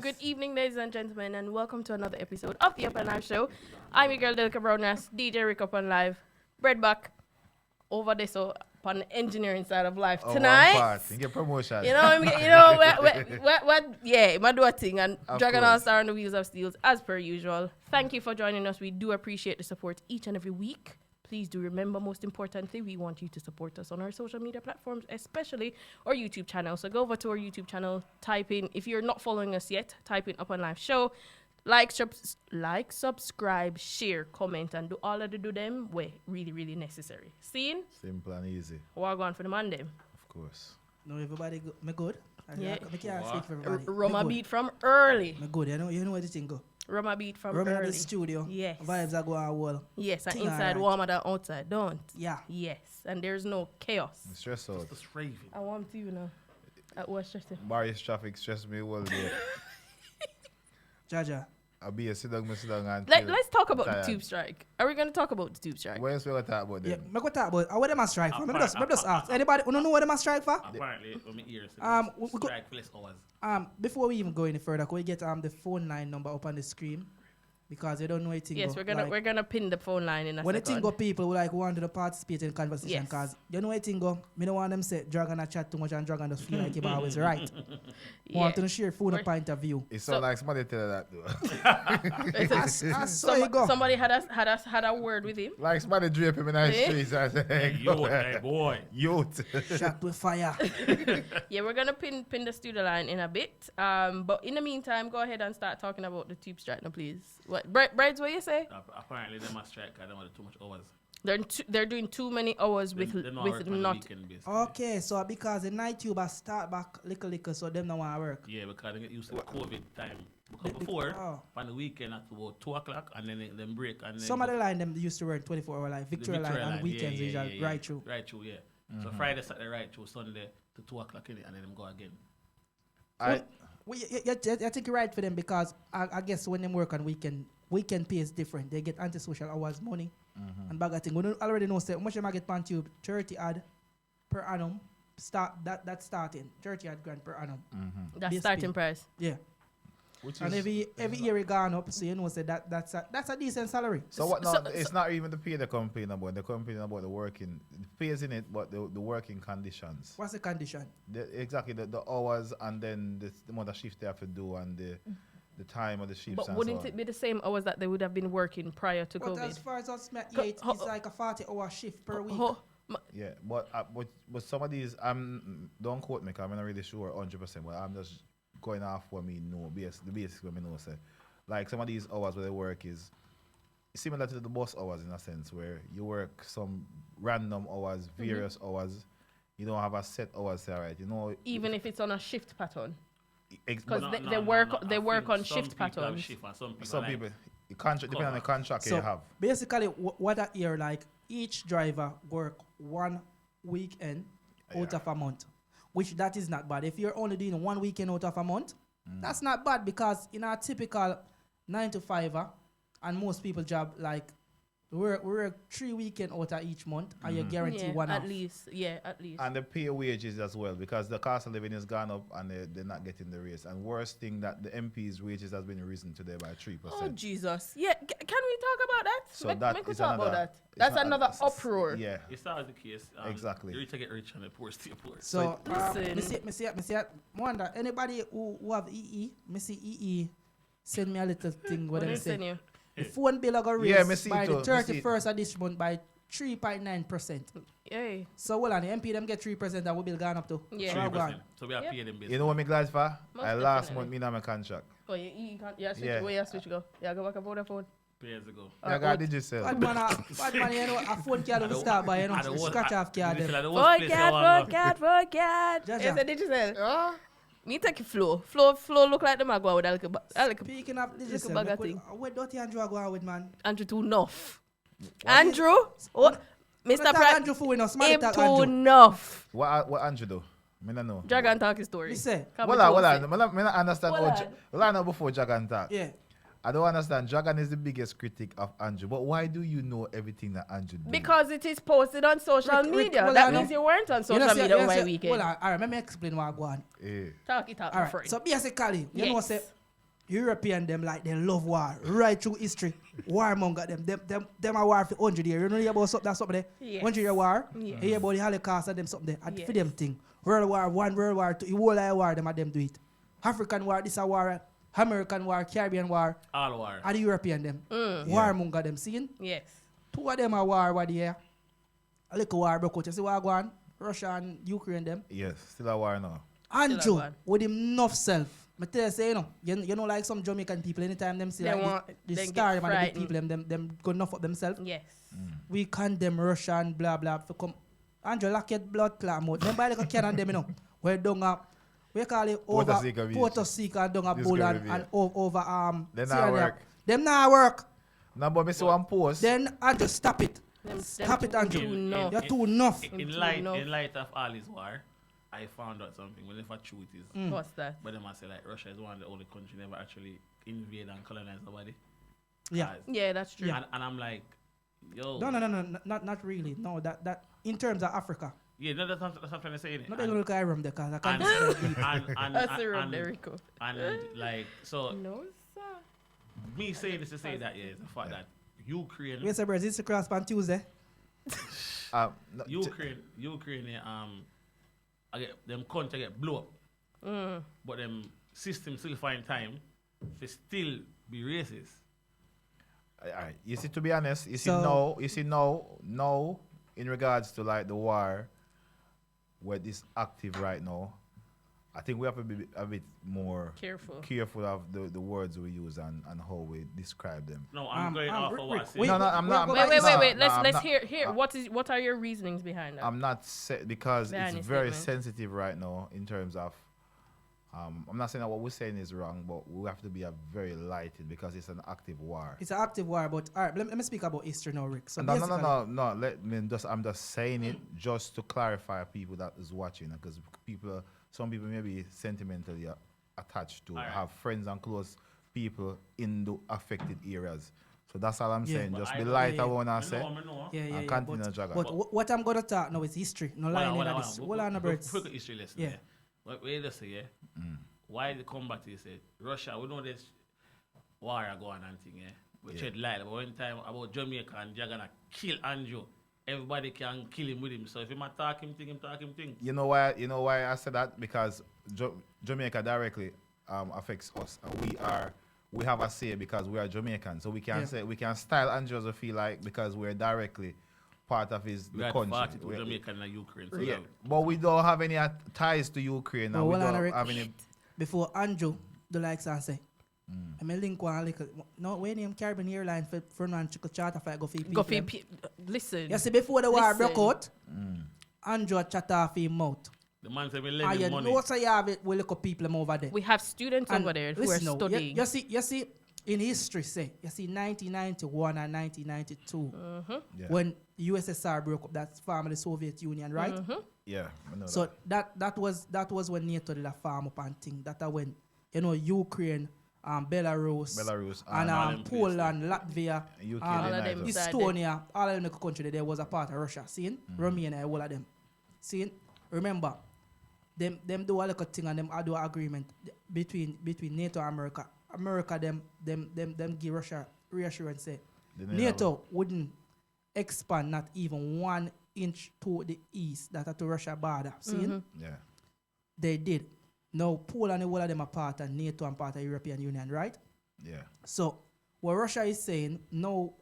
Good evening, ladies and gentlemen, and welcome to another episode of the Upnlive show. I'm your girl, Delka Brownas, DJ Rick Upnlive, Breadback, over there, so on the engineering side of life tonight. You get promotion. Yeah, I do a thing, and Of Dragon course. All Star on the Wheels of Steel, as per usual. Thank you for joining us. We do appreciate the support each and every week. Please do remember, most importantly, we want you to support us on our social media platforms, especially our YouTube channel. So go over to our YouTube channel, type in, if you're not following us yet, type in Upnlive Show, like, subscribe, share, comment, and do all of the do them way really, really necessary. Seen? Simple and easy, We're going for the Monday. of course. No, everybody go. Me good. Yeah. Me can't speak for everybody. Roma Me beat from early. good. Me good. You know where the thing go. Roma beat from Roma at early. the studio. Yes. Vibes are going well. Yes, and Thing inside alright. warmer than outside, don't? Yeah. Yes, and there's no chaos. Stress out. Just raving. I want to, you know. At what stress? Barriers traffic stress me all day. Jaja. I'll be a sit down and Let's talk about tired. the tube strike. Are we going to talk about the tube strike? What else we going to talk about Yeah. then? Me go talk about what them a strike for. Me just ask. Anybody who don't know what them a strike for? Apparently, from my ears, We go- strike for less hours. Before we even go any further, can we get the phone line number up on the screen? Because you don't know anything. Yes, we're gonna pin the phone line in a When the second. thing go, people who like want to participate in the conversation, Yes. because you know what thing go. Me don't want them say Dragon a chat too much and Dragon just feel like he's always right. Want to share phone We're- point of view. It So- sounds like somebody tell her that though. I saw you go. Somebody had a word with him. Like somebody drape him in the Eh? streets and say, hey, Hey, boy. youth. Shot with fire. Yeah, we're gonna pin the studio line in a bit. But in the meantime, go ahead and start talking about the tube strike now, please. What Brides, what you say? Apparently, they must strike because they want too much hours. They're doing too many hours with They don't with work on the not. weekend, basically. Okay, so because the night tube has start back little, so them don't want to work. Yeah, because they get used to the COVID time. Because before, Oh. on the weekend at about 2 o'clock, and then they them break. And then Some of the line them used to work 24-hour line, the Victoria line, and weekends usually right through. Right through, yeah. So Friday, Saturday, right through, Sunday to 2 o'clock, innit, and then them go again. Well, I think you're right for them because I guess when them work on weekend pay is different. They get antisocial hours money and bag of thing. We don't already know say how much them I get pan tube 30 odd per annum. That's starting 30 odd grand per annum. That's BSP. starting price. Yeah. Which And is, every year it gone up, so you know say that's a decent salary. so what? No, So- it's not even the pay they're complaining about. They're complaining about the working. The pay is in it, but the working conditions. What's the condition? Exactly the hours and then the amount of shift they have to do and the time of the shifts. But and wouldn't so on. it be the same hours that they would have been working prior to But as COVID? far as us met, Co- yeah, it's ho- like a 40-hour shift per week. Yeah, but some of these, don't quote me 'cause I'm not really sure 100%, but I'm just going off what me know, the basics what me know. Say, like some of these hours where they work is similar to the bus hours in a sense, where you work some random hours, various hours. You don't have a set hours, say, right? You know, Even if it's on a shift pattern. ex- 'Cause but they work I work think on some shift people have patterns. shift and some people, some like, people, the contract depending on the contract you So have. basically, what I hear like each driver work one weekend out Yeah. of a month, which that is not bad. If you're only doing one weekend out of a month, that's not bad because in a typical 9 to 5, and most people job like we work 3 weekend out of each month, and you guarantee Yeah, one at off. least. Yeah, at least. And they pay wages as well because the cost of living has gone up and they're not getting the raise. And worst thing that the MP's wages has been risen today by 3%. Oh Jesus! Yeah, can we talk about that? So Make that we is talk about another- that. it's That's not- another uproar. Yeah. It's always the case. Exactly. The rich get rich and the poor stay poor. So, Listen. me see, I wonder anybody who have EE, me see EE, send me a little thing What what do them you say. send you? The phone bill I got Yeah, raised me see by it the too, me see it. 31st of this month by 3.9%. Hey. So well, on the MP them get 3% and we bill gone up to. Yeah. So how gone? 3%. So we are Yeah. paying them basically. You know what me glad for? Most I last definitely. month me in my contract. Oh, you can't. Yeah, switch. Yeah. Where you switch go? Yeah, go back and Vodafone. Years ago. I got digital. Bad man, you know, a phone card will start by, you know, And the worst- scratch off card. literally them. the worst place I wanna go. Forget. Jaja. Yes, I did you say. Me take a flow look like them. I go with a little Speaking of digital, bag of thing. where Dotty Andrew go out with, man? Andrew too enough. Andrew, oh, Mr. Talk Pratt, Andrew for, you know, somebody him talk too Andrew. enough. What Andrew do? Me no know. Dragon talk his story. Me say, Come Well, and well, tell us me not understand. Well, Well, I know before Dragon talk. yeah. I don't understand. Dragon is the biggest critic of Andrew, but why do you know everything that Andrew do? Because it is posted on social Rick, media. well, That I know. means you weren't on You social know, see- media you know, over see- my weekend. Well, all right, let me explain what I go on. Eh. Talk it out, All my right, friend. so basically, you know, Yes. say, European them like they love war right through history. Warmonger them a war for 100 years. You know hear about something there? Yes. 100 year war. Yes. You hear about the Holocaust and them something there. Yes. For them thing. World War One, World War Two, the whole of the war them do it. African war, this a war. American war, Caribbean war, All war. and the European them. Warmonger them. Seeing? Yes. Two of them are war what year. A little war broke out. You see what go on? Russia and Ukraine them. Yes, still a war now. Andrew, one. with him enough self. I tell you, say, you know, like some Jamaican people, anytime them see They like want- the they star get them and the big frightened. people, them go enough of themselves. Yes. We condemn Russia and blah blah for come. Andrew, lock your blood clot mouth. Them buy like a can on them, you know. Where down up, we call it over Porto-Seca beach. Porto-Seca down a This bull girl and here. over They Sierra not Leone. work. Them not work. Now, but me see one post. Then Andrew, stop it. Them Stop it, too Andrew. enough. You're too enough. Him In too light, enough. in light of all this war, I found out something. Well, if I true it is, What's that? but then I say like Russia is one of the only country never actually invade and colonize nobody. Yeah. Guys. Yeah, that's true. Yeah. And I'm like, yo. No, not really. No, that in terms of Africa. Yeah, no, that's what I'm trying to say. innit? Not they look at Iram there, cause I can't and, decide deep. That's a real lyrical. and like, so No, sir. me saying this to say that, yeah, is the fact that Ukraine, Yes, sir, it's the cross on Tuesday. No, Ukraine, I get, them country get blow up. But them system still find time to still be racist. Alright, you see, to be honest, you So- see now, in regards to like the war, where this active right now, I think we have to be a bit more Careful. of the words we use and how we describe them. No, I'm going off of what I Rick, said. wait, No, I'm not. wait, I'm Wait, not- wait. no, I'm Let's not- hear. What are your reasonings behind that? I'm not because Behind it's your very statement. sensitive right now in terms of. I'm not saying that what we're saying is wrong, but we have to be very lighted because it's an active war. It's an active war, but all right, let me speak about history now, Rick. So No. basically- Let me I'm just saying it just to clarify people that is watching, because some people may be sentimentally attached to, Alright. have friends and close people in the affected areas. So that's all I'm Yeah. saying. But Just I be know- light. yeah, I wanna I say. know. Yeah. continue to juggle. But what I'm gonna talk now is history. No lying in this. Hold Hold on, no birds. Quick history lesson. Yeah. Yeah. What we just say, yeah. Why the combat is it? Russia, we know this war going and thing, yeah. We tread light. But one time about Jamaica and they're gonna kill Andrew. Everybody can kill him with him. So if him attack him, talk him. You know why I said that? Because Jamaica directly affects us, and we have a say because we are Jamaican, so we can say we can style Andrew as we feel like, because we're directly part of We the had country. party to We- Jamaica and Ukraine. So yeah, now- but we don't have any ties to Ukraine, and Well, we hold on, don't Rick. have any. Before Andrew, the likes and say, I may link one little. No, when him Caribbean airline for non chicken charter flight go for people. Go for listen. You see, before the war broke Listen. out, Andrew chat off his mouth. the man said we And lend you him money. know so you have it, we look at people them over there. We have students And over there who are listen now, studying. You see, in history, say, you see 1991 and 1992, Yeah, when USSR broke up, that's formerly Soviet Union, right? yeah. I know So that was when NATO did a farm up and thing. That when Ukraine, Belarus, Belarus and all them Poland, Latvia, UK, all they of them nice. is- Estonia, all of them country there was a part of Russia. See, Romania, all of them. See, remember, them do a little thing and them do an agreement between NATO and America. America them give Russia reassurance say They never- NATO wouldn't expand not even 1 inch to the east, that are to Russia border. See, Yeah, they did. Now Poland and all of them are part of NATO and part of European Union, right? yeah. So what Russia is saying, no,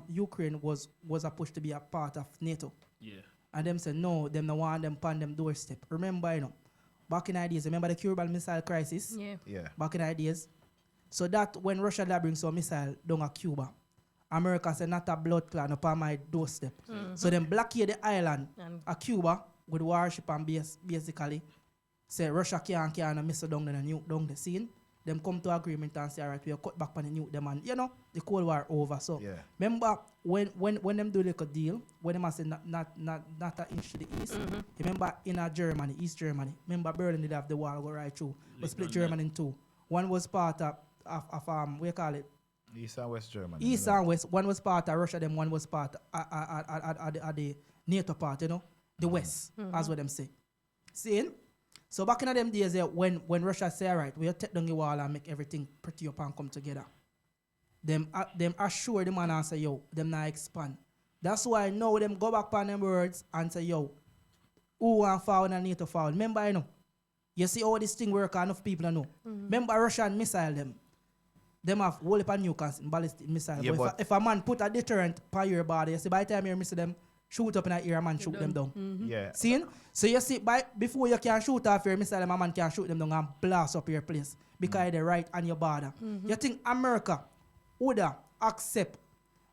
Ukraine was a push to be a part of NATO. Yeah. And them say no, them no want them pan them doorstep. Remember, back in ideas, remember the Cuban Missile Crisis? Yeah. Yeah. Back in ideas. So that when Russia da bring some missile down at Cuba, America say not a blood clot upon my doorstep. So them blockade the island And- at Cuba with warship and base, basically say Russia can't a missile down there and nuke down the scene. Them come to agreement and say, all right, we'll cut back on the nuke them, and the Cold War over. So Yeah. remember when them do like a deal, when them say not an inch to the east. Remember in Germany, East Germany. Remember Berlin did have the wall go right through. We split London. Germany in two. One was part of what you call it? East and West Germany. East and West. One was part of Russia, then one was part of the NATO part, the West, as what them say. Seeing? So back in them days, when Russia say, all right, we'll take down the wall and make everything pretty up and come together. Them assure the man and say, yo, them not expand. That's why now them go back on them words and say, yo, who want forward and need to forward. Remember, you know, you see how this thing work, enough people know. Remember Russian missile them have whole heap of nuke and ballistic missile. Yeah, but if a man put a deterrent per your body, you see by the time you miss them, shoot up in the ear, a man shoot them down. Yeah. See? So you see, before you can shoot off your missile, a man can shoot them down and blast up your place because they're right on your border. You think America would accept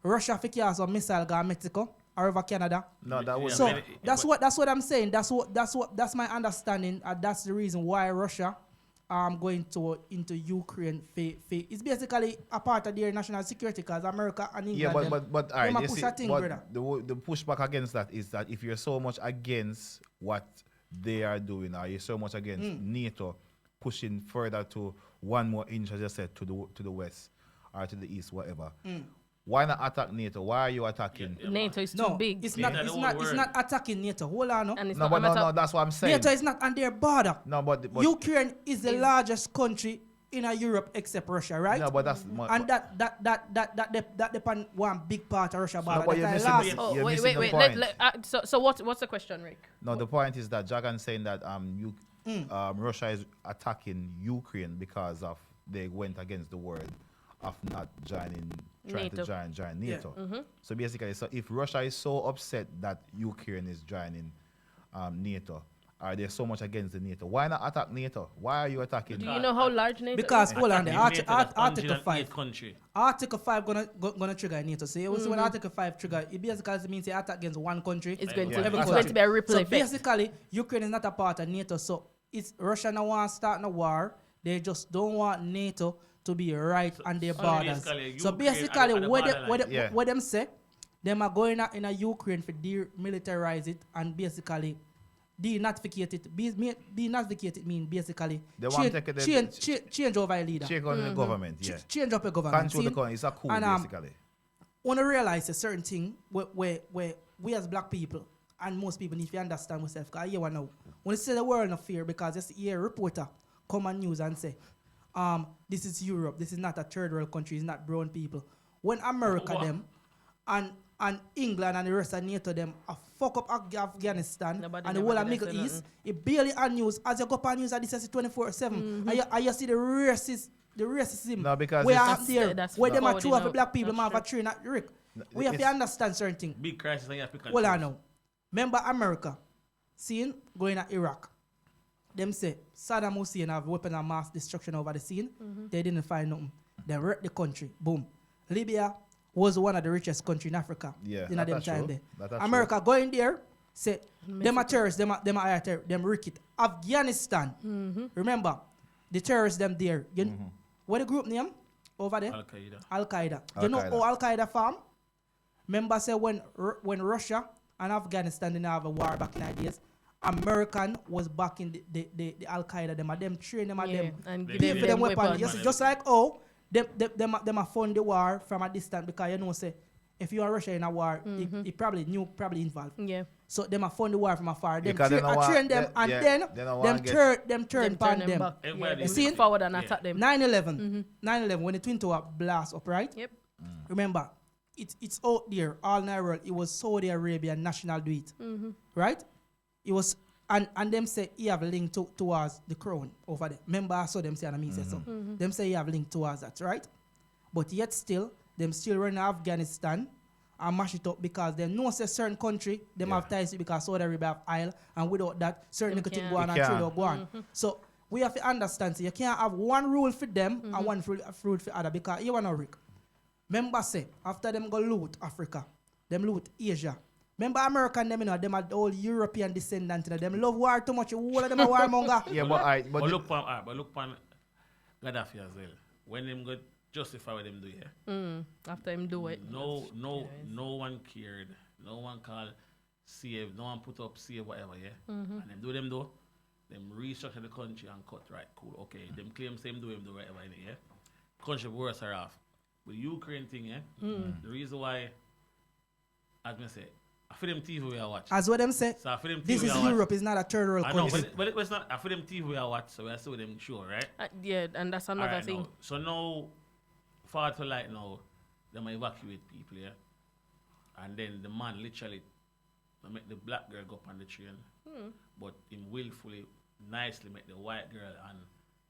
Russia for cast a missile go Mexico or over Canada? No, that was So that's what I'm saying. That's my understanding. That's the reason why Russia going into Ukraine. It's basically a part of their national security because America and England. Yeah, but all right, them you push see, a thing, but brother. the pushback against that is that if you're so much against what they are doing, or you're so much against NATO pushing further to one more inch, as I said, to the west or to the east, whatever. Why not attack NATO? Why are you attacking? NATO is too No, big. it's Yeah, not. the It's whole not. It's world. not attacking NATO. Hold on, no. And it's No, not but a no, matter no, that's what I'm saying. NATO is not on their border. No, but Ukraine is the largest country in Europe except Russia, right? no, but that's And that depend one big part of Russia border. but you're That's missing last- the- You're wait, missing wait, the wait. point. So what's the question, Rick? No, the point is that Jagan saying that Russia is attacking Ukraine because of they went against the word of not trying NATO. to join NATO. So basically, so if Russia is so upset that Ukraine is joining NATO, are they so much against the NATO? Why not attack NATO? Why are you attacking? Do you know how large NATO Because is? hold on, Attacking the NATO, that's Article 108 5. country. Article 5 gonna trigger NATO. So you see when Article 5 trigger, it basically means they attack against one country. It's going Yeah. to Every it's going to be a ripple So effect. basically, Ukraine is not a part of NATO. So it's Russia now want to start a war. They just don't want NATO to be right on their borders. basically, So Ukraine basically, at the what borderline. Yeah. what them say, them are going in a Ukraine for demilitarize it and basically denazificate it. Denazificate it mean basically They want to take it- change over a leader. Check on the government, yeah. Change up a government. Control the See? country. It's a coup, And, basically. Want to realize a certain thing where we as black people and most people need to understand ourselves. Because you know, when you say the world of fear, because you see a reporter come on news and say, this is Europe, this is not a third world country, it's not brown people. When America What? them and England and the rest of NATO them fuck up Afghanistan Nobody and the never whole of did that Middle say East, nothing. it barely on news. As you go up on news, this is 24/7. And you see the racism. No, because we it's- are up there, That's where them are forwarding true of the out. black people, That's man, for true. train at Rick. No, We have to it's- understand certain things. Big crisis and you have to Well, I control. know. Remember America, seeing going to Iraq. Them say Saddam Hussein have weapon of mass destruction over the scene. They didn't find nothing. They wrecked the country. Boom. Libya was one of the richest country in Africa. Yeah, In that them is time true. there. That is America going there, say them are terrorists, them are terrorists, them wreck it. Afghanistan. Remember, the terrorists them there. What the group name over there? Al-Qaeda. Al-Qaeda. You know Al-Qaeda. how Al-Qaeda form? Remember say when Russia and Afghanistan didn't have a war back in the days, American was backing the Al-Qaeda, them train them and Yeah, them and They give pay give for them weapons. weapons. You see, just like them a fund the war from a distance because you know say if you are Russia in a war, it probably involved. Yeah. So them a fund the war from afar. Them Because they don't want- train them they- and yeah, then they don't them want get- turn Them pan turn them. back. Everybody Yeah, see them it? forward and Yeah. attack them. 9/11. 9/11 when the Twin Tower blast up, right? Yep. Remember, it's out there, all in the world. It was Saudi Arabia national do it, right? It was, and them say he have link towards the crown over there. Remember, I saw them say, and I mean say so. Them say he have link towards that, right? But yet still, them still run Afghanistan and mash it up because they know say certain country, them have ties to it because Saudi Arabia have oil, and without that, certain Them could can't. go on They and trade can't. or go on. So we have to understand, so you can't have one rule for them and one rule for other because you want to Rick. Remember say, after them go loot Africa, them loot Asia. Remember American them, you know, them are all European descendants, you know, them love war too much, all of them are warmonger. Yeah, but But look pan Gaddafi as well. When them go justify what them do here. After him do it. No one cared. No one called save. No one put up save whatever, yeah. And them do them though. Them restructure the country and cut right. Cool. Okay. Them claim same do whatever in it, yeah. Country worse are off. With Ukraine thing, yeah. The reason why, as I say, I for them TV we are watch. As what them say, So for them TV this we is are watch. Europe, it's not a third world I know, country. but it's not for them TV we are watch, so we are still with them show, right? Yeah, and that's another Alright, thing. now, so now, far to like now, they might evacuate people, yeah? And then the man literally make the black girl go up on the train, but him willfully, nicely make the white girl and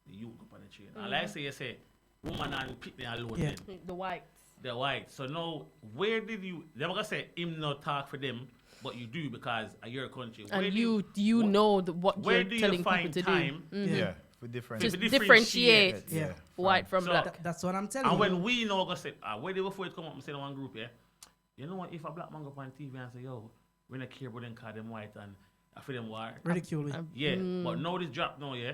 the youth go up on the train. And like I say, you say, woman and pick them alone Yeah. then. The whites. The white. So now, where did you, they're going to say, him not talk for them, but you do because of your country. Where And do you know what where you're do you telling find people to time do. Yeah, for different. Just to differentiate Yeah. white from So- black. That's what I'm telling And you. when we know, go say, where they before it come up and say in one group, yeah, you know what, if a black man go up on TV and say, yo, we don't care about them call them white and I feel them war. Ridiculous. Yeah, but now this drop now, yeah,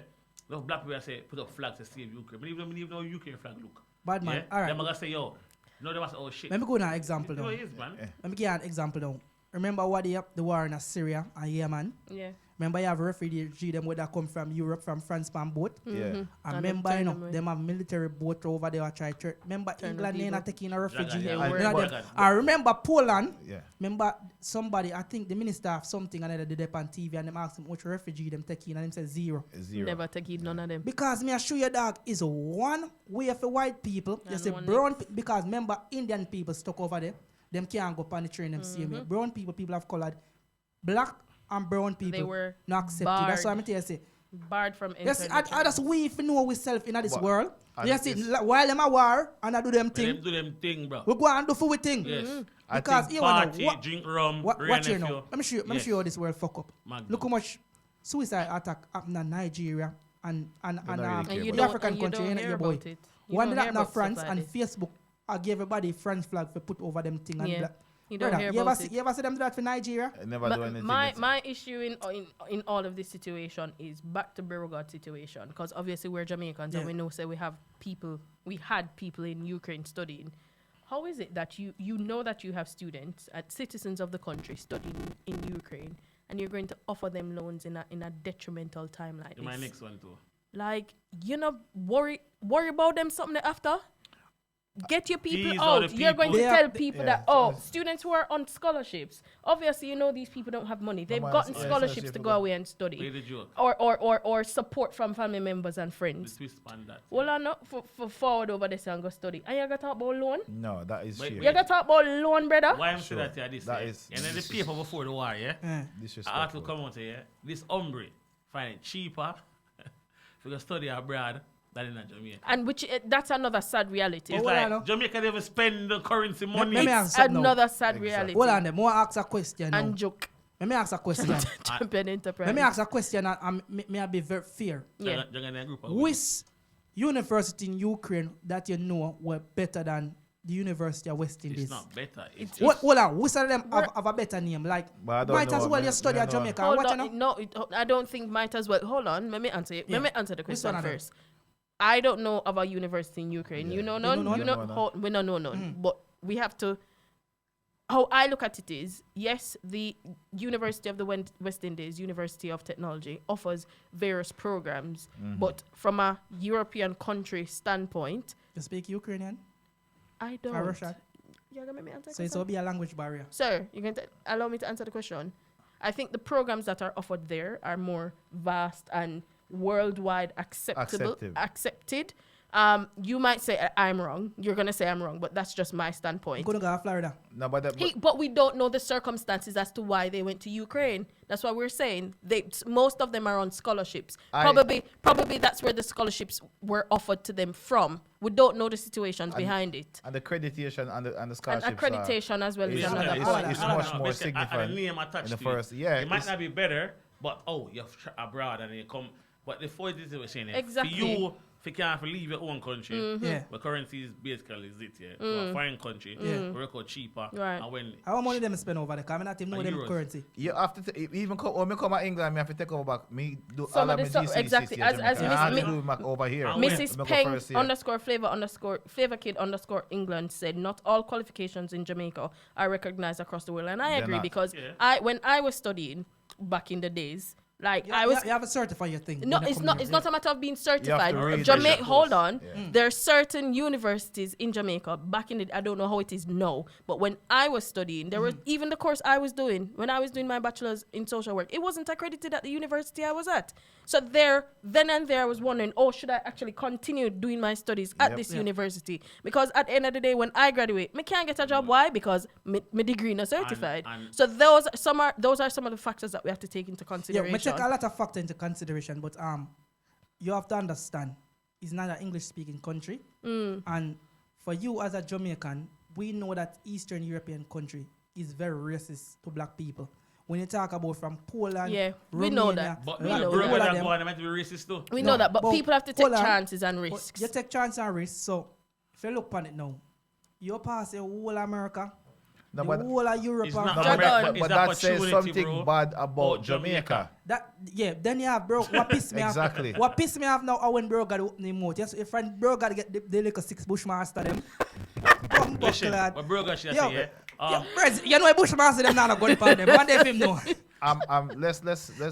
those black people say, put up flags to save Ukraine. But even know Ukraine flag look. Bad man. Yeah? All right. Them gonna say, yo, no, they must say, oh shit. Let me go to an example You know now. it is, man. Let me give you an example now. Remember what the war in Syria and Yemen? Yeah. Remember you have refugee them where they come from Europe, from France, from boat. Yeah. And And remember, them you turn know, them them have military boat over there. Try to remember Turn England the they people. not taking a refugee. Dragon, yeah. You know Word. them. I remember Poland. Yeah. Remember somebody, I think the minister of something, and they did it on TV, and them asked him which refugee them taking, and him said 0. Zero. Never take it, none of them. Because me assure you, dog, is one way for white people. You And see, one brown because remember Indian people stuck over there. Them can't go on the train. Them same way. Brown people have colored. Black and brown people They were not accepted. That's why I'm barred. telling you, say. Barred from Yes, entering the I just we if know ourselves in this But- world. and You see, it's- while them a war and I do them Let thing, them do them thing, bro. we go and do for we thing. Yes. I Because think here wanna Party, what, drink rum, watch here now. Let me show you. Let me Yes. show you how this world fuck up. Magnum. Look how much suicide attack happened in Nigeria and not really And care you about the don't, African and you country, don't ain't it, hear your boy? about it. You One don't that hear na about France stuff like and this. Facebook, I give everybody France flag for put over them thing and Yeah. black. You don't Brother, hear you about ever it. see, you ever see them do that for Nigeria? I never do anything. My issue in all of this situation is back to Beauregard situation, because obviously we're Jamaicans and Yeah. we know we had people in Ukraine studying. How is it that you know that you have students citizens of the country studying in Ukraine and you're going to offer them loans in a detrimental time like My this? next one too. Like, you know, worry about them something after. Get your people These are out. the You're going to people- tell Yeah, people yeah, that, so- students who are on scholarships, obviously, you know, these people don't have money. They've Come on, gotten yeah, scholarships scholarship to for go them. away and Play study. the joke. Or support from family members and The friends. twist on that. Well, I'm not for forward over this and go study. And you got to talk about loan? No, that is Wait, shit. You got to talk about loan, brother? Why I'm Sure. sure that yeah, this That yeah. is- And then the paper before the war, yeah. Eh. I had to Disrespectful. come out here, yeah. This hombre find it cheaper if you go study abroad than in Jamaica. And that's another sad reality. It's hold on, like no. Jamaica never spend the currency money. let me ask something now. Another sad Exactly. reality. Hold on, them. More ask a question now. And joke. Let me ask a question. Champion enterprise. Let me ask a question and may I be very fair. Yeah. Which university in Ukraine that you know were better than the University of West Indies? It's not better. It's What, just, hold on, which of them have a better name? Like, But I don't might know, as well me- you study me at know. Jamaica. Hold What you on, know? I don't think might as well. Hold on, let me answer it. Yeah. Let me answer the Which question one of them? first. I don't know of a university in Ukraine. Yeah. You know You none. know none? You No, know, no. we don't know none. But we have to. How I look at it is, yes, the University of the West Indies, University of Technology, offers various programs, but from a European country standpoint, You speak Ukrainian I don't. or Russian? You're gonna make me answer the So it's question? will be a language barrier. Sir, you can allow me to answer the question. I think the programs that are offered there are more vast and worldwide accepted. You might say I'm wrong. You're gonna say I'm wrong, but that's just my I'm standpoint. going to go to Florida. No, but, But we don't know the circumstances as to why they went to Ukraine. That's why we're saying most of them are on scholarships. Probably that's where the scholarships were offered to them from. We don't know the situations behind it. and the accreditation and the And scholarships accreditation as well is it's- another it's- part. it's much more significant The name attached in the to first. it. Yeah, It might it's- not be better, but you're abroad and you come. But the point is, we're saying Exactly. for you, if you can't leave your own country, Yeah. the currency is basically it, yeah. To a foreign country, Yeah. work out cheaper. Right. And when How much money them spend over there? Because I'm not even know And them euros. currency. You have to even when me come to England, me have to take over back. Me do Some all of of the my stuff- GCSE exactly, as Jamaica. Miss- I have Mi- to do it back over here. And when- Mrs. Me go Peng first, yeah. _flavor kid _England said not all qualifications in Jamaica are recognized across the world, and I They're agree not. because Yeah. when I was studying back in the days, Like You, I was you have to certify your thing. no, when you it's come not. here. It's not a matter of being certified. read Jamaica. the Hold course. on. There are certain universities in Jamaica. Back in the, I don't know how it is now, but when I was studying, there was even the course I was doing when I was doing my bachelor's in social work. It wasn't accredited at the university I was at. So then and there, I was wondering, oh, should I actually continue doing my studies at this university? Because at the end of the day, when I graduate, I can't get a job. Why? Because my degree not certified. and- So those are some of the factors that we have to take into Yeah, consideration. we take a lot of factor into consideration, but you have to understand, it's not an English-speaking country, and for you as a Jamaican, we know that Eastern European country is very racist to black people. When you talk about from Poland, Yeah, we know Romania, that. But We the know brother that. that them- go on, they might be racist too. We No, know that, but but people have to take hold on. chances and but risks. you take chance and risk. So if you look on it now, you pass the whole America, No, the but- whole of Europe. It's and not No, Jordan. but, America, but it's that says opportunity, something bro. bad about About Jamaica. That then you have bro. What pissed me Exactly. off? What pissed me off now? When bro got open him mouth. Yes, if friend bro got to get the little 6 Bushmaster them. Listen, Lad. what bro got should Yo, say, yeah? Yo, Brez, you know a Bushmaster them now not going to them. One day him know. Let's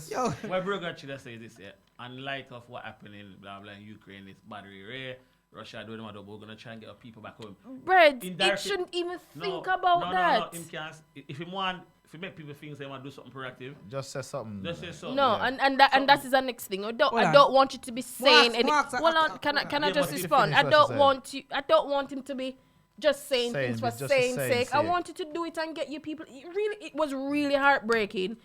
Yo, What bro got should say this, yeah? In light of what happened in blah blah in Ukraine, it's battery rare. Russia doing what we're gonna try and get our people back home. Bread, it Indirectly- shouldn't even No, think about no, that. No, him can't, if he want, if he make people think they want to do something proactive, just say something. just say so. No, Yeah. and that is the next thing. I Hold I on. don't want you to be saying any. Marks, Hold on, can I Yeah, just but you respond? finish I what don't you want you. I don't want him to be just saying Saying things for it, just saying saying sake. I sake. want you to do it and get your people. It was really heartbreaking.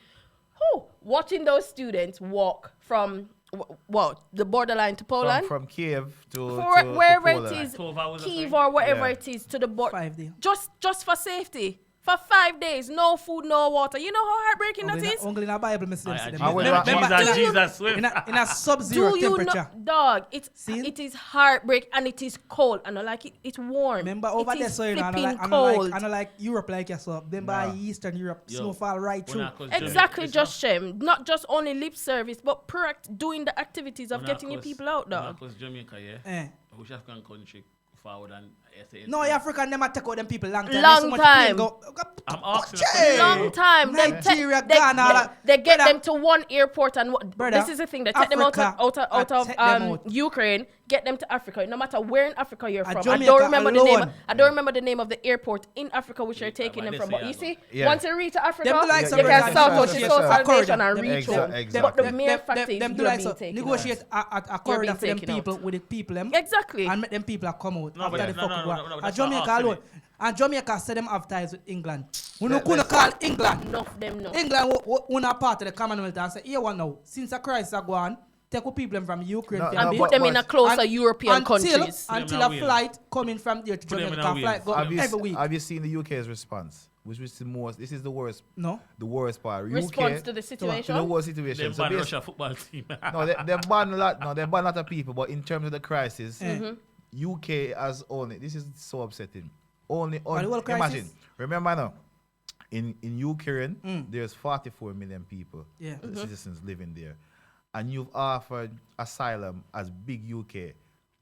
Whew, watching those students walk from the borderline to Poland. From Kiev to Wherever to it Poland. is, 12 hours or Kiev something? or wherever Yeah. it is, to the border. 5 days. Just for safety. For 5 days, no food, no water. You know how heartbreaking that is? Only in the Bible, Mr. I will- Jesus Swift. In a sub-zero Do you temperature. know, dog? See? It is heartbreak and it is cold. I don't like it. It's warm. Remember over it there, is so you know, flipping I cold. don't like Europe like yourself. Remember Nah. Eastern Europe, Yo, snowfall right through. Exactly, just shame. Not just only lip service, but doing the activities of When getting your people out, dog. Because Jamaica, yeah. Eh. I wish African country forward and SA. No, African them a take out them people long time. Long So much time. pain go- I'm asking. Hey! Long time. Them Nigeria, they, Ghana, all that. they get Brother. them to one airport and Brother, this is the thing. They take them out Africa, of take them out. Ukraine, get them to Africa. No matter where in Africa you're from. I Jamaica don't remember the name. alone. I don't remember the name of the airport in Africa which you're Yeah, taking but them they from. say But you I see, Yeah. once you reach Africa, Them do like you some can organization, sort out your yes, soul sir. salvation and Them- reach them- home. exactly. But the Them- mere them- fact is them do you're like being so taken out. negotiate a corridor being for them taken out. people with the people them. Exactly. And make them people come out No, after but the no, fuck no, go. no, no, And that's not Jamaica asking alone. it. And Jamaica said them have ties with England. We Let- couldn't let's- call England. Enough them no. England one part of the Commonwealth and say, here one now, since a crisis are gone, take with people them from Ukraine. No, for And a no, bit. put them in a but- closer And- European until, countries. Until Put them a in a flight coming from there to Put them in Jamaica. a Flight go Have you, every week. have you seen the UK's response? Which is the most? This is the worst. No. The worst part. Response UK, to the to the situation. worst situation. Them So ban basi- Russia football team. no, they ban a lot. No, they ban a lot of people. But in terms of the crisis, Mm-hmm. UK has only. This is so upsetting. Only But the whole crisis- imagine. Remember now, in Ukraine, there's 44 million people, Yeah. the citizens living there, and you've offered asylum as big UK.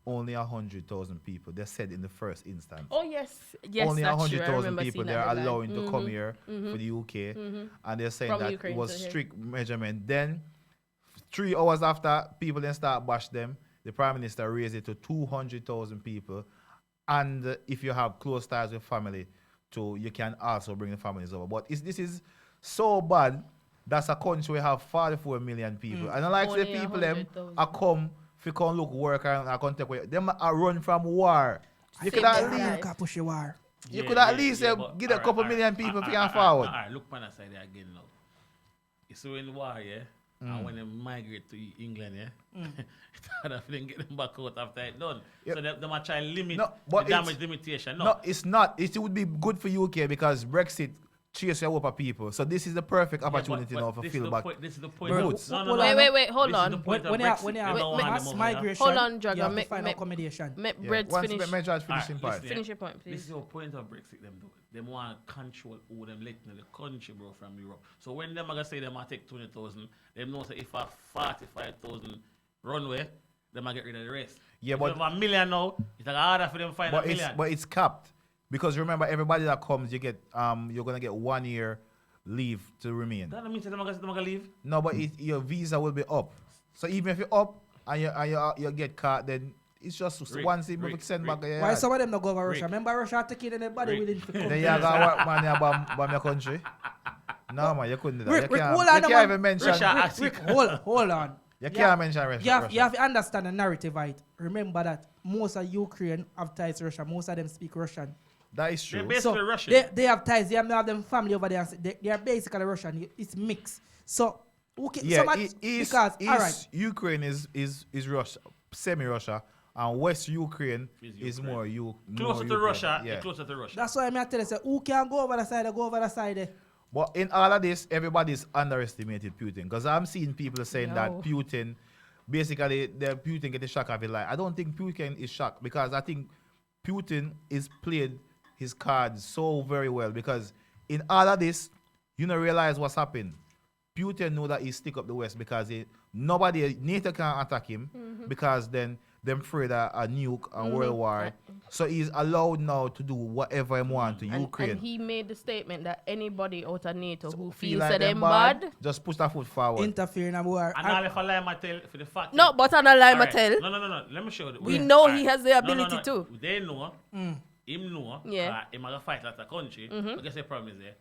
Only 100,000 people. They said in the first instance. Oh yes, yes, Only that's true. I 100,000 remember people seeing they're that headline. allowing to come here for the UK, and they're saying From that Ukraine it was to here. strict measurement. Then, 3 hours after people then start bash them, the Prime Minister raised it to 200,000 people, and if you have close ties with family, you can also bring the families over. But this is so bad. That's a country where have 44 million people, and I like the Only people them 100,000. are come. If you can look work and I can take away, them are run from war. You Save could at their least life. America push a war. you could at least but give a alright, couple alright, million people if you can alright, forward. alright, look on that side there again now. You see when the war, yeah, and when they migrate to England, yeah, it's hard for them get them back out after it's done. Yep. So they might try and limit No, but the damage it's- limitation. No, it's not. It would be good for UK because Brexit chase a whole of people. So this is the perfect opportunity now for this fill is the back. point. This is the point. Bro, of- hold Wait, on. wait, hold This is on. the point of When you have, Brexit. when you They have don't want mass them over here. migration, Hold on, you Dragon. have to Make- find make- accommodation. Yeah. Bread's Once finish. me George Alright, finishing part. listen, Finish your point, This please. is the point of Brexit. Them do. Them want to control who them let in the country, bro, from Europe. So when them are gonna say them might take 20,000, them know say if a 45,000 runway, them might get rid of the rest. Yeah, if but- you have a million now, it's like harder for them to find a million. But it's capped because remember everybody that comes you get you're gonna get 1 year leave to remain. That means they're not gonna leave. No, but your visa will be up. So even if you're up and you get caught, then it's just Rick, once you Rick, send Rick. back. Yeah, Why some of them not go over Rick. Russia? Remember Russia taking anybody Rick. within the then country. you gotta work man about your country. No man, you couldn't do that. Rick, you can't, hold on, you can't man. even mention. Russia. Rick, hold on. You can't mention Russia. You have to understand the narrative, right? Remember that most of Ukraine have ties to Russia. Most of them speak Russian. That is They're true. basically Russian. They have ties. They have them family over there. They are basically Russian. It's mixed. So, okay. Yeah, East all right. Ukraine is Russia, semi-Russia, and West Ukraine is more Closer to Russia. Yeah. Closer to Russia. That's why I'm telling you, say, who can go over the side, go over the side there. But in all of this, everybody's underestimated Putin. Because I'm seeing people saying that Putin, basically, Putin getting shocked of it. Like, I don't think Putin is shocked because I think Putin is played his cards so very well. Because in all of this, you don't realize what's happened. Putin know that he stick up the West because NATO can't attack him because then them afraid of a nuke and world war. So he's allowed now to do whatever he want to Ukraine. And he made the statement that anybody out of NATO who feels like that them them bad. just push that foot forward. Interfere in a war. And all if I lie, I tell for the fact. No, but on a lie, Alright. tell. No. Let me show you. We know he Alright. has the ability to. They know. Him know. Yeah. Him gonna fight like a country. I guess the problem is there.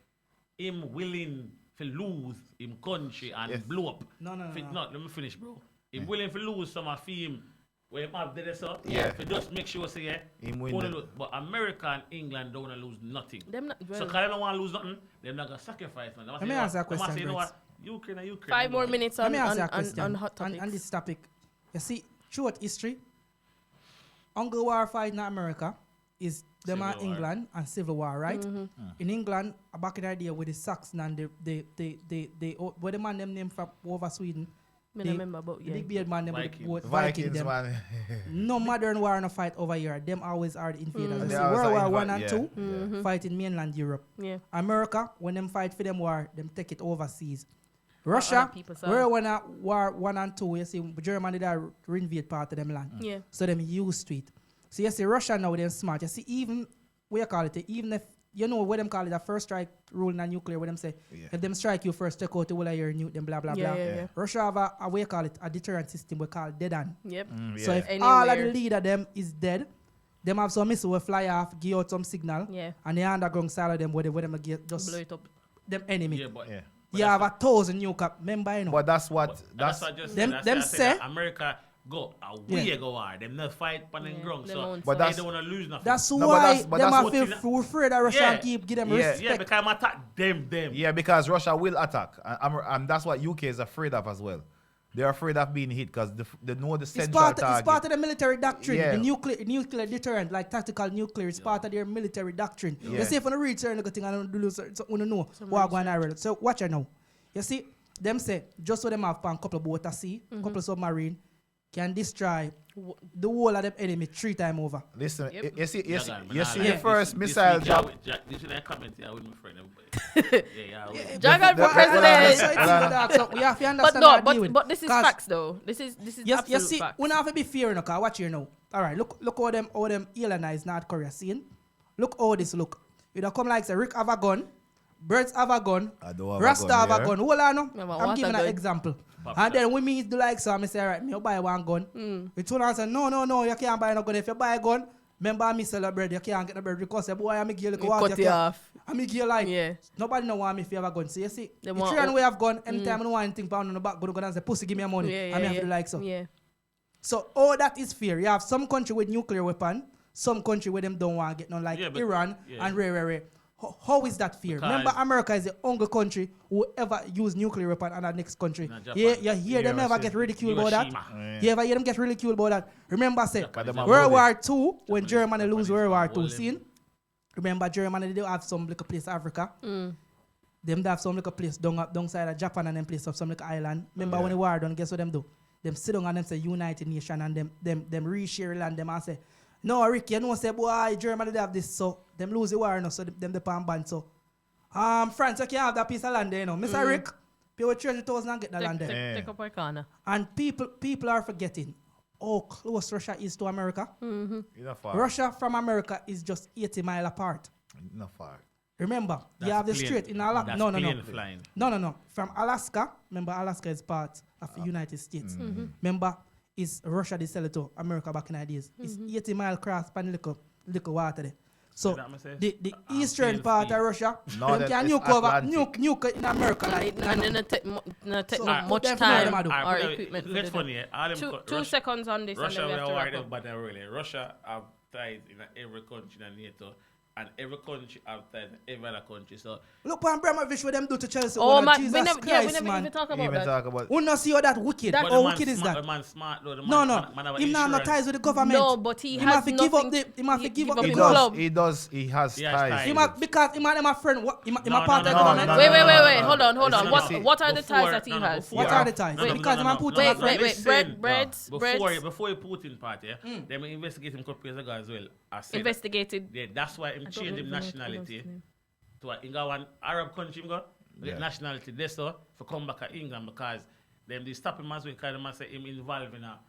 Him willing to lose him country and blow up. No. Let me finish, bro. Him willing to lose some of him. Where him have did so. Yeah. To just make sure say Him win only them. lose. But America and England don't wanna lose nothing. Them not, So because they don't want to lose nothing, they're not gonna sacrifice man. Let me ask you a question, You know Brett. what? Ukraine. 5 more minutes Let on, me ask you a on question hot topics. on this topic. You see, throughout history, Hunger War fight in America is them Civil and War. England and Civil War, right? In England, back in the day with the Saxon and they where the man them name from over Sweden. I the- remember about The big beard man them with Viking. with Vikings, them. man. No modern war no fight over here. Them always are the invaders. You They see, always World are War One invade- and yeah, Two fight in mainland Europe. Yeah. America, when them fight for them war, them take it overseas. other Russia, people say. World War One and Two, you see, Germany did invade part of them land. Yeah. So them used to it. So you see, Russia now them smart. You see, even what you call it, even if you know what them call it, a first strike rule in nuclear, where them say, if them strike you first, take out the whole of your nuke, then blah blah Yeah, blah. yeah. Russia have a what you call it, a deterrent system we call dead end. Yep. So if Anywhere. all of the leader them is dead, them have some missile will fly off, give out some signal, Yeah. and the underground side of them where them get just Blow it up. them enemy. Yeah, but Yeah. You have 1,000 nuke up, remember you know. But that's what that's what I just Them- said. them That's why I say- said that America go a way go hard. Them not fight on the Yeah, ground. them So own But side. they that's- don't want to lose nothing. That's No, but why that's- but them that's are what feel afraid that Russia Yeah. keep give them Yeah. respect. yeah, because I'm attack them. Yeah, because Russia will attack, and that's what UK is afraid of as well. They're afraid of being hit because they know the It's central part, target. it's part of the military doctrine. Yeah. The nuclear deterrent, like tactical nuclear, it's part of their military doctrine. Yeah. You see, if you read certain thing and do certain, so you know what going on. So watch it now. You see, them say just so them have a couple of boats at sea, couple of submarine, can destroy the whole of them enemy 3 times over. Listen, Yep. you see Yeah. the first missile drop. This is that comment here with my friend. Everybody. yeah. Jagan for the- president. So it's even dark, so we have to But understand no, how to deal with but this is 'Cause facts though. This is Yes, absolute you see, facts. we don't have to be fearing, okay? Watch here now. All right, look how them Iranians North Korea seeing. Look how this look. You don't come like say Rick have a gun, Birds have a gun, I don't have a Rasta gun have a here. gun. Hold on, no. Yeah, but I'm what giving a an gun? example. Pop And shot. then when me do like so, I say, all right, me buy one gun. It's one answer, no, you can't buy no gun. If you buy a gun, remember me sell a bread, you can't get the bread because say, boy, I'm a girl, You go out, cut you it can't. off. I'm a girl like, Yeah. nobody know want me if you have a gun. So you see, They the want three and up. we have gun, anytime I don't want anything pound on the back, go and say, pussy, give me your money. Yeah, I mean, yeah, have to do like so. Yeah. So all that is fear. You have some country with nuclear weapon, some country where them don't want to get none, like Yeah, but- Iran yeah. and rare. How is that fear? Because- Remember, America is the only country who ever use nuclear weapon on the next country. Not Japan. Yeah, you hear them Yeah, ever see, get ridiculed about that? Hiroshima. You ever hear them get ridiculed about that? Remember, say Japan is them a- World bloody. War II, when Germany lose World War II, Japan. see? Remember, Germany they do have some little place Africa. Them they have some little place down side of Japan and them place of some little island. Remember when the war done, guess what them do? Them sit down and them say United Nation and them reshare land them and say, no, Rick, you know say boy Germany they have this, so them lose the war now, so them the pan ban so. France, you can't have that piece of land there, you know. Mr. Rick, pay with 300,000 and get that land there. Yeah. Take up our corner. And people are forgetting how close Russia is to America. Not far. Russia from America is just 80 miles apart. Not far. Remember, you That's have the plane- strait in Alaska. that's No. plane flying. No. From Alaska, remember Alaska is part of the United States. Remember, is Russia they sell it to America back in the days. It's 80 mile cross pan little water there. So that me say? the eastern part of Russia, No, them that can is nuke over Atlantic. nuke in America like And then take So, much them time them do. or equipment. It's funny, yeah. All them Two Russia, seconds on this, Russia and we then we are have to worried wrap up. about really. Russia have ties in every country in NATO, and every country have ties in every other country. So Look on Bremovich what them do to Chelsea. Oh man, man, Jesus we never Christ, man. even talk about Even that. talk about Who not see how that wicked? That- but How the man wicked is smart, that? The man smart though. The man, No. Man have Him not no insurance. ties with the government. No, but he Him has have to give up nothing. the. Him have to give up he the his does. club. He does. He has He has ties. ties. Him with have, because him and my friend. Him No, a part of no, the no, government. no, Wait, no. hold on. Listen, What see, what are the ties Before- that he no, no, has? before- What are the ties? No, no, Because no, man no, put no, on Wait, a friend. wait. Breads. Before he Putin part, yeah, them investigate him couple years ago as well. I said Investigated. yeah, that's why him I don't change him even know nationality his name. to a Inga one Arab country him go get Yeah. nationality there so for come back to England because them they stop him as well because them say him involved in a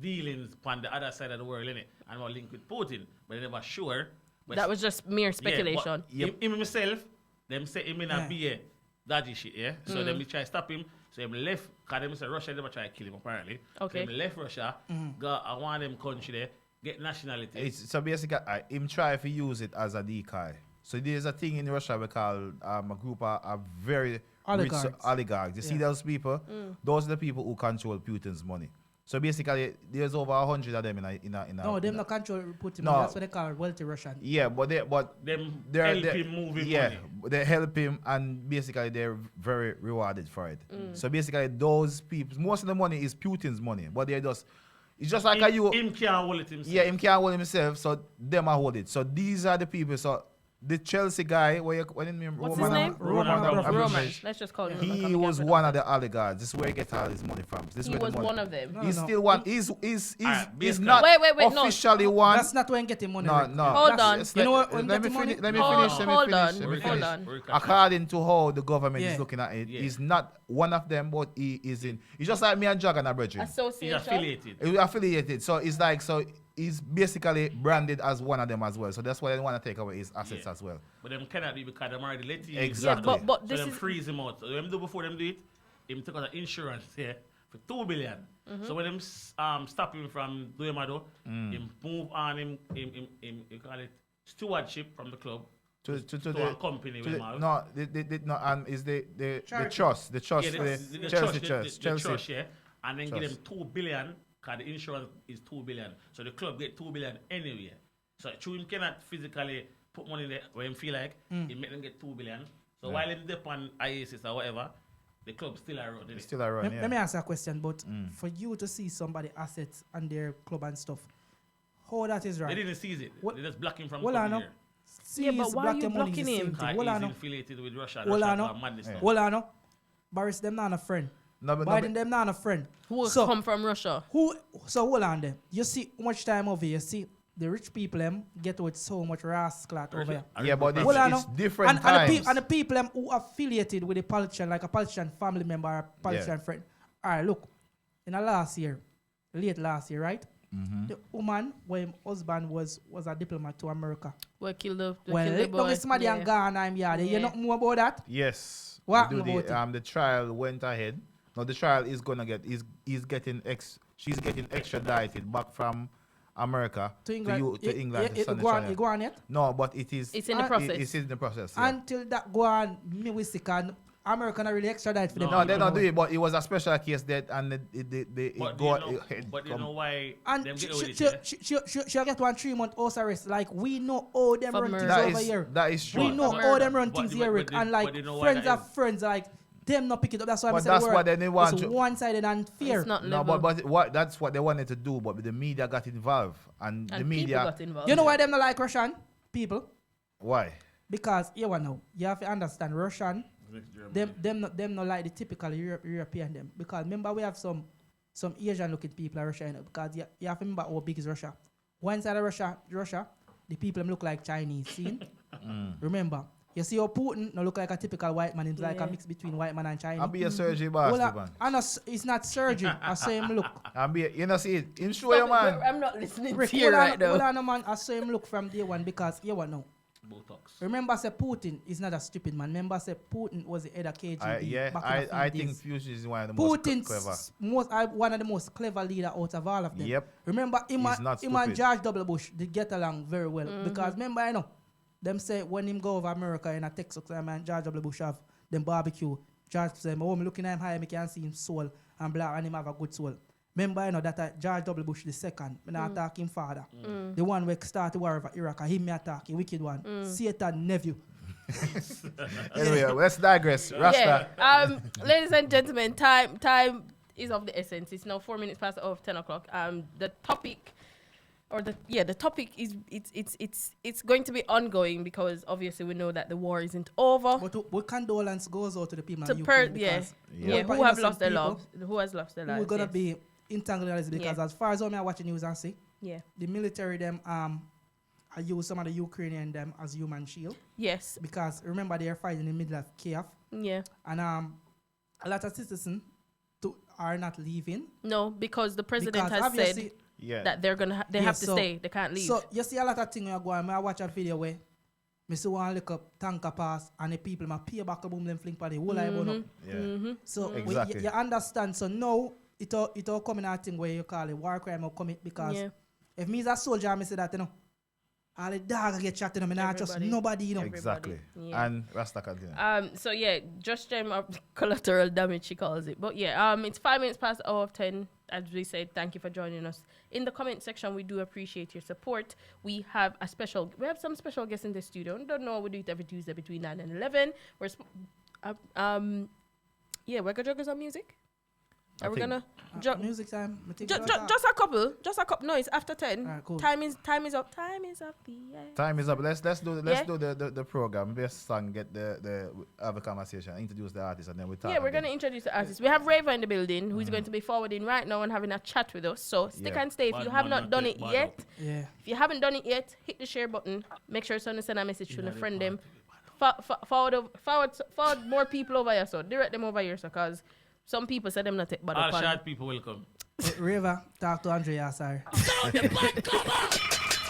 dealings on the other side of the world innit and was linked with Putin but they never sure. But That was just mere speculation. Him himself, them say him in a Yeah. BA dodgy shit, yeah. So them they try to stop him. So him left, cause them say Russia never try to kill him apparently. Okay. So him left Russia, go a one of them country there, get nationality. So basically, him try to use it as a decoy. So there's a thing in Russia we call a group of very Oligarchs. rich oligarchs. You see Yeah. those people? Those are the people who control Putin's money. So basically, there's over 100 of them in a. No, them no control Putin. No. That's what they call wealthy Russian. Yeah, but them they're help him move him yeah, money. they help him, and basically they're very rewarded for it. So basically, those people, most of the money is Putin's money, but they're just. It's just like you. Him can't hold it himself. Yeah, him can't hold himself, so them are hold it. So these are the people. So the Chelsea guy, what his name? What's his name? Roman Abramovich. Roman. Let's just call him Roman. 'cause He was can't one put of the oligarchs. This is where he gets all his money from. This is He where the was money. one of them. No, He's no. still one. He's Alright, not Wait, no. officially one. That's not when getting money. No, Rick. no. Hold That's- on. it's You know like- what, when Let me getting money- finish. Let me Hold- finish. hold Let me on, finish. Let me hold finish. on. According to how the government Yeah. is looking at it, Yeah. he's not one of them, but he is in. He's just like me and Jog and a brethren. He's Association. affiliated. He's affiliated, so it's like he's basically branded as one of them as well. So that's why they want to take away his assets Yeah. as well. But them cannot be because them already let him. Exactly. Yeah, but So this them is freeze him out. So them do before them do it, him took out the insurance here for 2 billion. So when them stop him from doing what him move on him you call it stewardship from the club To a company with him out. no, no, and is the Charity. trust, the Yeah, Chelsea the Chelsea. trust, yeah. And then give them Trust. 2 billion because the insurance is 2 billion. So the club get 2 billion anyway. So true him cannot physically put money there where him feel like he make them get 2 billion. So Yeah. while him dip on IASIS or whatever, the club still around. It's still around, Let, yeah. let me ask you a question, but for you to see somebody assets and their club and stuff, how that is They right? didn't seize it. What- They just block him from Well, I know. coming here. See, Yeah, but is why black you and money is blocking the same him? thing. Because Well, I he's know. affiliated with Russia. Well, I Russia know. for madness Yeah. now. Well, I know. Boris, them not a friend. No, but Biden, them not a friend. who So- come from Russia. So hold on there. You see how much time over here. You see the rich people them get with so much rascal over here. yeah, but Well, I it's know. different And times. the people them who affiliated with the politician, like a politician family member or a politician friend. All right, look. In the late last year, right? The woman, when husband was a diplomat to America. Well, kill the Well, kill the look, boy. somebody and gone, I'm here. You Yeah. know more about that? Yes. What we do happened about the trial went ahead. Now the trial is gonna get she's getting extradited back from America To England. to England to It stand the go on, trial. it go on yet? No, but it is It's in the And- process. It's in the process. Yeah. Until that go on, me we sick and America not really extradite for them. No, they people don't do now. it, but it was a special case that and it But go you know why And them get she, away with she, it, she, she, she'll get 1 3-month house arrest. Like, we know all them For run things murder. over here. that is true. We know For all them murder. run But things the- here, but Rick. the- And, but like, you know why friends that are is? friends. Like, them not pick it up. That's why But I said that's the word. what they want It's to- one-sided and fair. It's not No, level. but what that's what they wanted to do, but the media got involved, and the and media people got involved. You know why them not like Russian people? why? Because, you know, you have to understand, Russian, them not like the typical European them. Because remember, we have some Asian looking people in Russia, you know, because you have to remember how big is Russia. One side of Russia, the people them look like Chinese. See? Remember, you see how Putin no look like a typical white man. It's like a Yeah. mix between white man and Chinese. I'll be a surgery Well, bastard, man. I know it's not surgery. I say him look. I'll be you know see it. Him show you, man. I'm not listening Rick, to you right well, now. I know, man. I saw him look from day one because you what now. Botox. Remember, say Putin is not a stupid man. Remember, say Putin was the head of KGB. I think Fusion is one of the Putin's most clever. one of the most clever leader out of all of them. Yep. Remember, him He's not and stupid. George W. Bush, they get along very well. Because remember, I know, them say when him go over America in a Texas, and George W. Bush have them barbecue, George say, oh, me looking at him high, I can see him soul and black, and him have a good soul. Remember, you know, that George W. Bush the second, when I attack him father. The one who started the war over Iraq, him me attack, the wicked one. Satan nephew. Anyway, let's digress. Rasta. Yeah. Ladies and gentlemen, time is of the essence. It's now 4 minutes past 10 o'clock. The topic is it's going to be ongoing because obviously we know that the war isn't over. But what condolence goes out to the people To in Ukraine who have lost their lives. Who has lost their lives? We're gonna be entangled in this because as far as I'm watching news and see, the military them I use some of the Ukrainian them as human shield. Yes. Because remember they are fighting in the middle of Kiev. Yeah. And a lot of citizens are not leaving. No, because the president has said that they're gonna they have to stay. They can't leave. So you see a lot of things going on. I watch a video where I see one look up tanker pass and the people my pay back a boom them fling for the whole eye up. Yeah. So exactly. you understand. So now it all coming out thing where you call it war crime or commit because if me as a soldier I say that, you know, all the dog get shot in them and I trust nobody, you know. Exactly. Yeah. And Rasta continue. So yeah, just collateral damage she calls it. But yeah, it's 5 minutes past the hour of 10. As we said, thank you for joining us. In the comment section, we do appreciate your support. We have some special guests in the studio. Don't know, we do it every Tuesday between 9 and 11. We're gonna juggle some music. Are we gonna music time? just a couple. No, it's after 10. Right, cool. Time is up. Time is up. Time is up. Let's do the program. Best song. Get the have a conversation. Introduce the artist and then we talk. Yeah, we're gonna introduce the artist. We have Raver in the building who's going to be forwarding right now and having a chat with us. So stick and stay. If you have not done it yet, if you haven't done it yet, hit the share button. Make sure someone send a message to a friend them. Forward more people over here. So direct them over here. So cause some people say them not take bad. All short people will come. River, talk to Andrea, sorry.